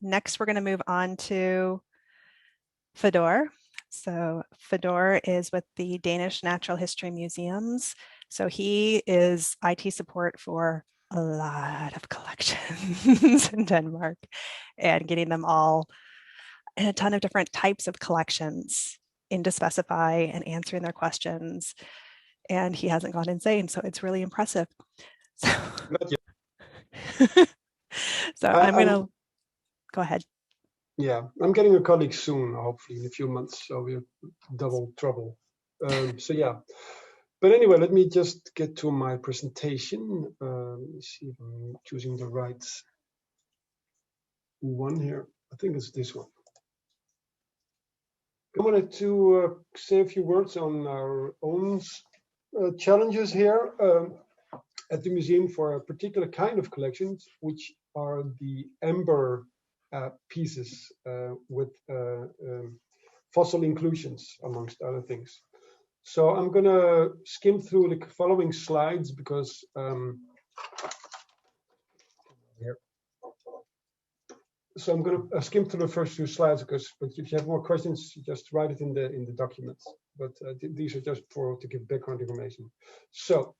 Next, we're going to move on to Fedor. So Fedor is with the Danish Natural History Museums. So he is IT support for a lot of collections in Denmark and getting them all in a ton of different types of collections into Specify and answering their questions. And he hasn't gone insane, so it's really impressive. So, Not yet. so I'm going to go ahead. Yeah, I'm getting a colleague soon, hopefully in a few months, so we're double trouble. So yeah, but anyway, let me just get to my presentation. Let me see if I'm choosing the right one here. I think it's this one. I wanted to say a few words on our own challenges here at the museum for a particular kind of collections, which are the amber pieces with fossil inclusions, amongst other things. So I'm going to skim through the following slides because so I'm going to skim through the first few slides because, but if you have more questions, just write it in the documents. But these are just to give background information. So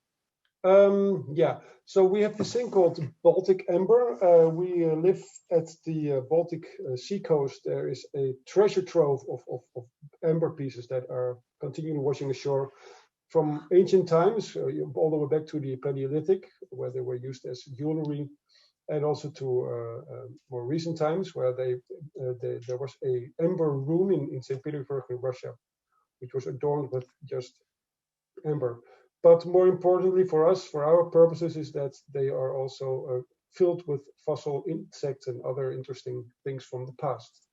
yeah, so we have this thing called Baltic amber. We live at the Baltic sea coast. There is a treasure trove of amber pieces that are continually washing ashore from ancient times, all the way back to the Paleolithic, where they were used as jewelry, and also to more recent times, where there was a amber room in St. Petersburg in Russia, which was adorned with just amber. But more importantly for us, for our purposes, is that they are also filled with fossil insects and other interesting things from the past.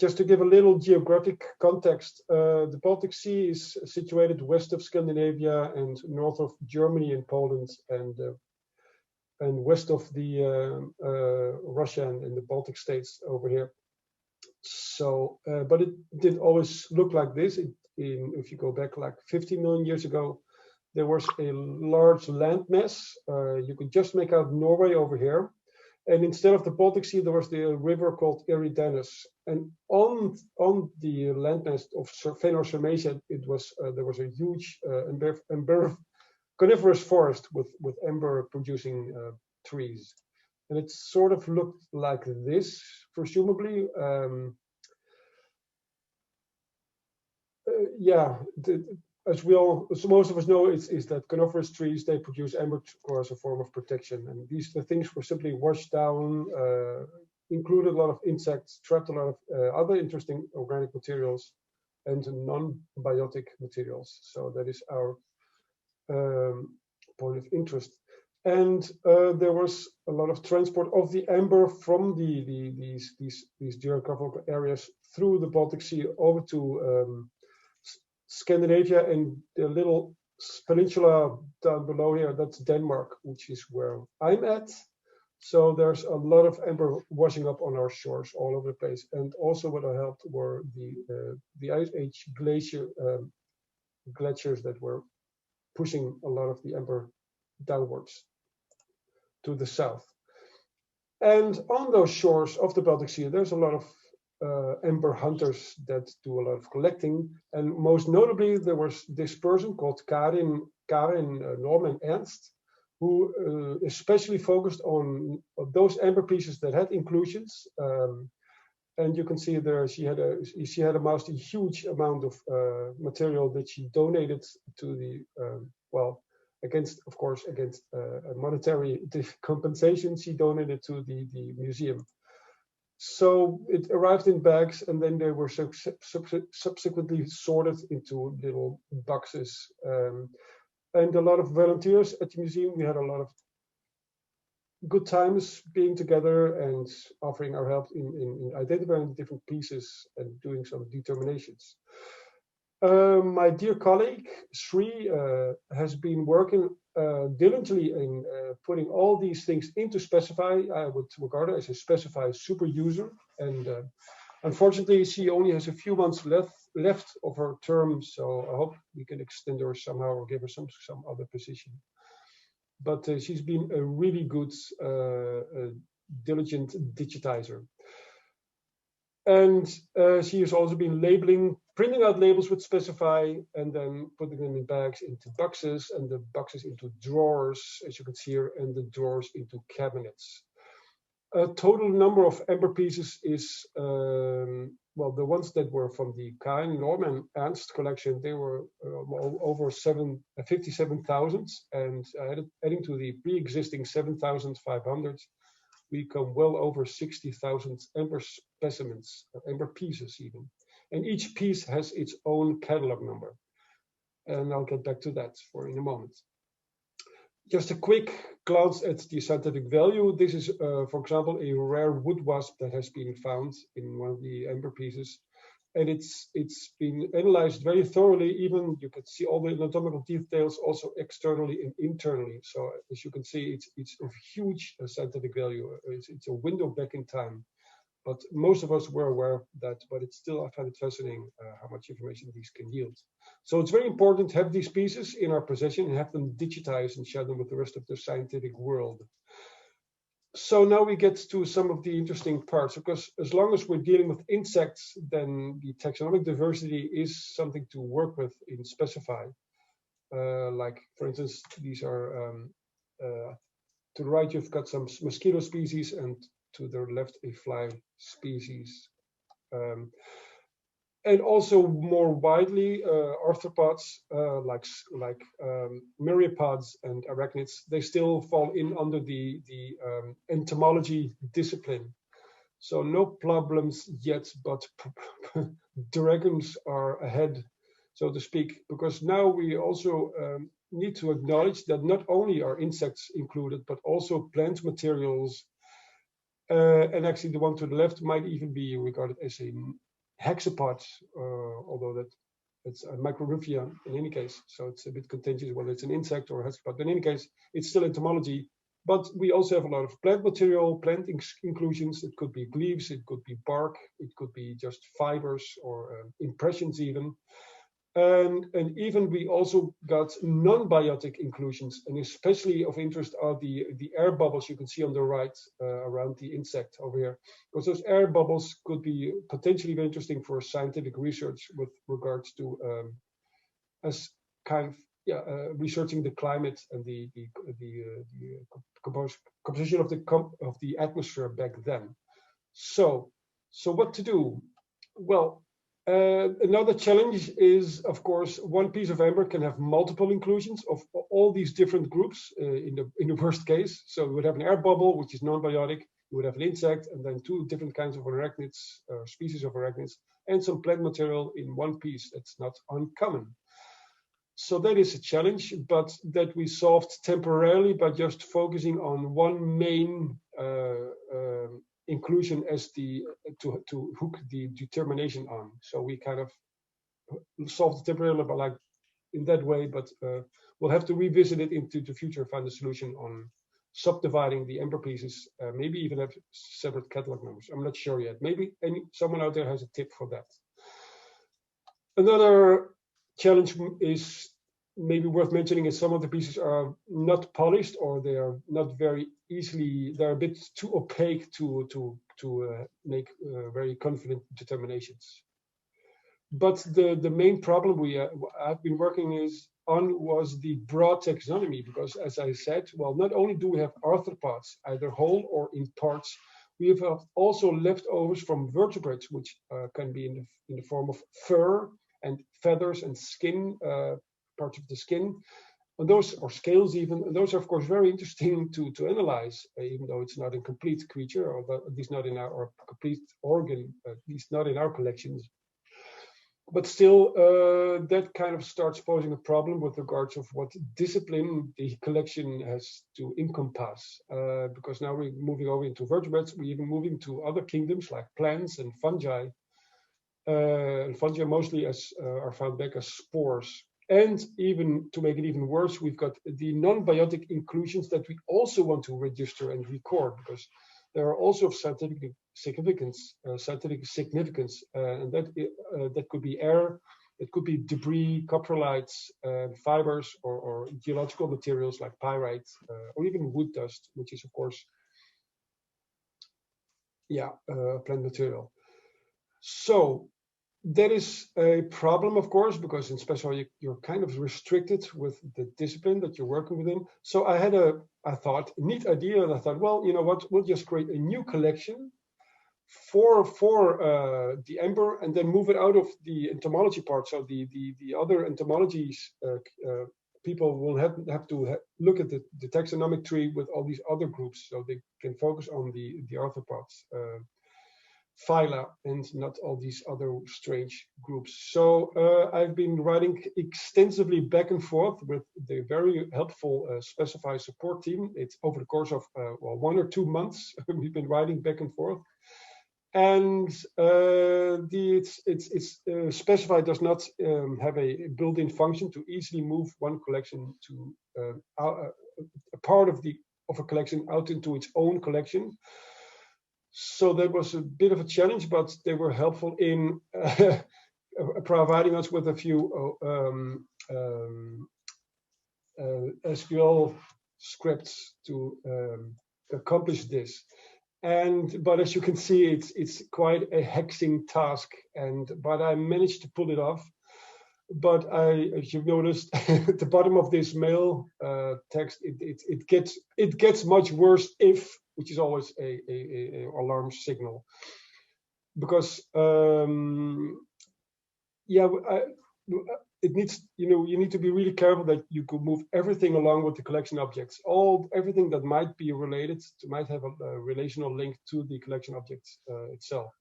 Just to give a little geographic context, the Baltic Sea is situated west of Scandinavia and north of Germany and Poland, and west of the Russia and the Baltic states over here. So, but it didn't always look like this. If you go back like 50 million years ago, there was a large landmass. You could just make out Norway over here. And instead of the Baltic Sea, there was the river called Eridanus. And on the landmass of Fenor Sarmatia, there was a huge coniferous forest with amber producing trees. And it sort of looked like this, presumably. Yeah, as most of us know, is that coniferous trees, they produce amber as a form of protection. And the things were simply washed down, included a lot of insects, trapped a lot of other interesting organic materials and non-biotic materials. So that is our point of interest. And there was a lot of transport of the amber from these geographical areas through the Baltic Sea over to Scandinavia, and the little peninsula down below here, that's Denmark, which is where I'm at. So there's a lot of amber washing up on our shores all over the place. And also what I helped were the Ice Age glaciers that were pushing a lot of the amber downwards to the south. And on those shores of the Baltic Sea, there's a lot of amber hunters that do a lot of collecting, and most notably there was this person called Karin Norman Ernst, who especially focused on those amber pieces that had inclusions. And you can see there she had amassed a huge amount of material that she donated to the against a monetary compensation. She donated to the museum. So it arrived in bags, and then they were subsequently sorted into little boxes. And a lot of volunteers at the museum. We had a lot of good times being together and offering our help in identifying the different pieces and doing some determinations. My dear colleague Sri has been working diligently in putting all these things into Specify. I would regard her as a Specify super user, and unfortunately she only has a few months left of her term, so I hope we can extend her somehow or give her some other position. But she's been a really good diligent digitizer. And she has also been printing out labels with Specify, and then putting them in bags into boxes, and the boxes into drawers, as you can see here, and the drawers into cabinets. A total number of amber pieces is, well, the ones that were from the Kain, Norm, and Ernst collection, they were over 57,000, and adding to the pre-existing 7,500, we come well over 60,000 amber specimens, amber pieces even. And each piece has its own catalog number. And I'll get back to that in a moment. Just a quick glance at the scientific value. This is, for example, a rare wood wasp that has been found in one of the amber pieces. And it's been analyzed very thoroughly. Even you can see all the anatomical details also externally and internally. So as you can see, it's of huge scientific value. It's a window back in time. But most of us were aware of that, but it's still, I find it fascinating how much information these can yield. So it's very important to have these pieces in our possession and have them digitized and share them with the rest of the scientific world. So now we get to some of the interesting parts, because as long as we're dealing with insects, then the taxonomic diversity is something to work with in Specify. Like, for instance, these are, to the right, you've got some mosquito species, and to the left, a fly species. And also more widely, arthropods like myriapods and arachnids, they still fall in under the entomology discipline. So no problems yet, but dragons are ahead, so to speak, because now we also need to acknowledge that not only are insects included, but also plant materials. And actually the one to the left might even be regarded as a hexapod, although it's a microrufia in any case. So it's a bit contentious whether it's an insect or a hexapod. But in any case, it's still entomology. But we also have a lot of plant material, plant inclusions. It could be leaves, it could be bark, it could be just fibers or impressions even. And even we also got non-biotic inclusions, and especially of interest are the air bubbles you can see on the right around the insect over here, because those air bubbles could be potentially very interesting for scientific research with regards to as kind of researching the climate and the composition of the atmosphere back then. So what to do? Well, another challenge is, of course, one piece of amber can have multiple inclusions of all these different groups in the worst case. So we would have an air bubble, which is non-biotic. You would have an insect, and then two different kinds of arachnids, species of arachnids, and some plant material in one piece. That's not uncommon. So that is a challenge, but that we solved temporarily by just focusing on one main inclusion as to hook the determination on. So we kind of solved it temporarily, but like in that way. But we'll have to revisit it into the future, find a solution on subdividing the amber pieces. Maybe even have separate catalog numbers. I'm not sure yet. Maybe someone out there has a tip for that. Another challenge is maybe worth mentioning is some of the pieces are not polished, or they are not very easily, they're a bit too opaque to make very confident determinations. But the main problem I've been working on was the broad taxonomy, because as I said, well, not only do we have arthropods, either whole or in parts, we have also leftovers from vertebrates, which can be in the form of fur and feathers and skin, parts of the skin, and those, or scales even, and those are of course very interesting to analyze, even though it's not a complete creature, or at least not in our complete organ, at least not in our collections. But still, that kind of starts posing a problem with regards of what discipline the collection has to encompass, because now we're moving over into vertebrates, we're even moving to other kingdoms like plants and fungi. And fungi mostly are found back as spores. And even to make it even worse, we've got the non-biotic inclusions that we also want to register and record, because there are also of scientific significance, and that could be air, it could be debris, coprolites, fibers, or geological materials like pyrite, or even wood dust, which is of course, plant material. So that is a problem, of course, because in Special you're kind of restricted with the discipline that you're working within. So I had a neat idea, and I thought, well, you know what, we'll just create a new collection for the Ember, and then move it out of the entomology part. So the other entomologies people will have to look at the taxonomic tree with all these other groups, so they can focus on the arthropods. Phyla and not all these other strange groups. So I've been writing extensively back and forth with the very helpful Specify support team. It's over the course of 1 or 2 months we've been writing back and forth. And Specify does not have a built-in function to easily move one collection to a part of a collection out into its own collection. So that was a bit of a challenge, but they were helpful in providing us with a few SQL scripts to accomplish this. But as you can see, it's quite a hexing task, but I managed to pull it off. But as you've noticed, at the bottom of this mail text, it gets much worse which is always a alarm signal, because it needs, you need to be really careful that you could move everything along with the collection objects, everything that might be related, might have a relational link to the collection objects itself.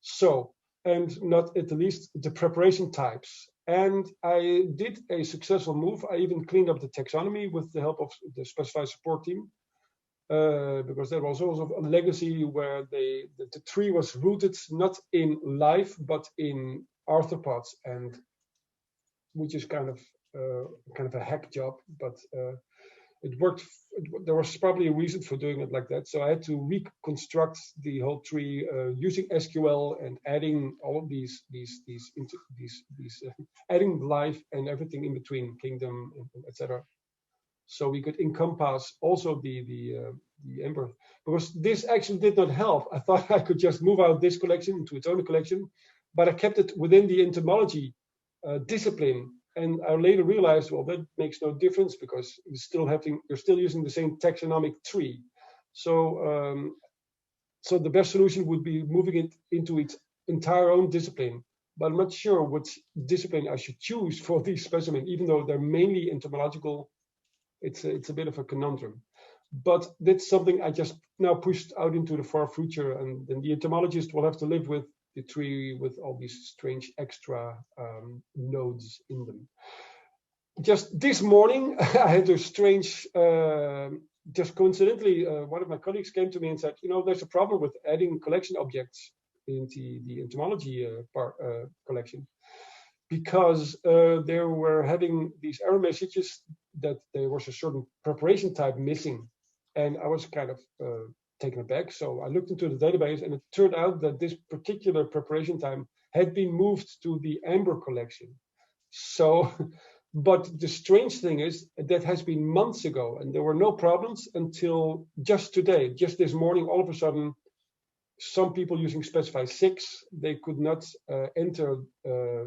So, and not at the least the preparation types. And I did a successful move. I even cleaned up the taxonomy with the help of the Specify support team, because there was also a legacy where the tree was rooted not in life but in arthropods, and which is kind of a hack job, but it worked. There was probably a reason for doing it like that. So I had to reconstruct the whole tree using SQL and adding all of these adding life and everything in between, kingdom, etc. So we could encompass also the Ember, because this actually did not help. I thought I could just move out this collection into its own collection, but I kept it within the entomology discipline. And I later realized, well, that makes no difference, because you're still using the same taxonomic tree. So, so the best solution would be moving it into its entire own discipline. But I'm not sure which discipline I should choose for these specimens, even though they're mainly entomological. It's a bit of a conundrum. But that's something I just now pushed out into the far future, and then the entomologist will have to live with the tree with all these strange extra nodes in them. Just this morning, I had a strange, just coincidentally, one of my colleagues came to me and said, there's a problem with adding collection objects into the entomology collection, because they were having these error messages that there was a certain preparation type missing. And I was kind of taken aback. So I looked into the database, and it turned out that this particular preparation time had been moved to the Amber collection. So, but the strange thing is that has been months ago, and there were no problems until just today, just this morning. All of a sudden, some people using Specify 6, they could not enter a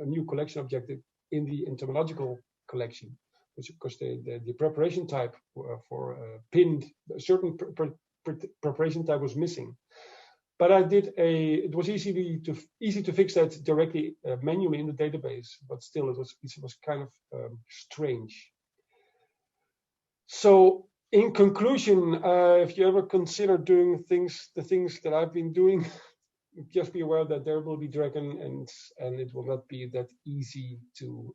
new collection objective in the entomological collection, because the preparation type for pinned, a certain preparation type was missing. But I did it was easy to fix that directly manually in the database, but still it was kind of strange. So in conclusion, if you ever consider doing the things that I've been doing, just be aware that there will be dragon, and it will not be that easy to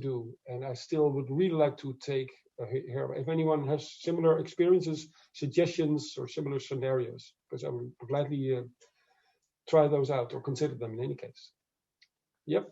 do. And I still would really like to take here, if anyone has similar experiences, suggestions, or similar scenarios, because I would gladly try those out or consider them in any case. Yep.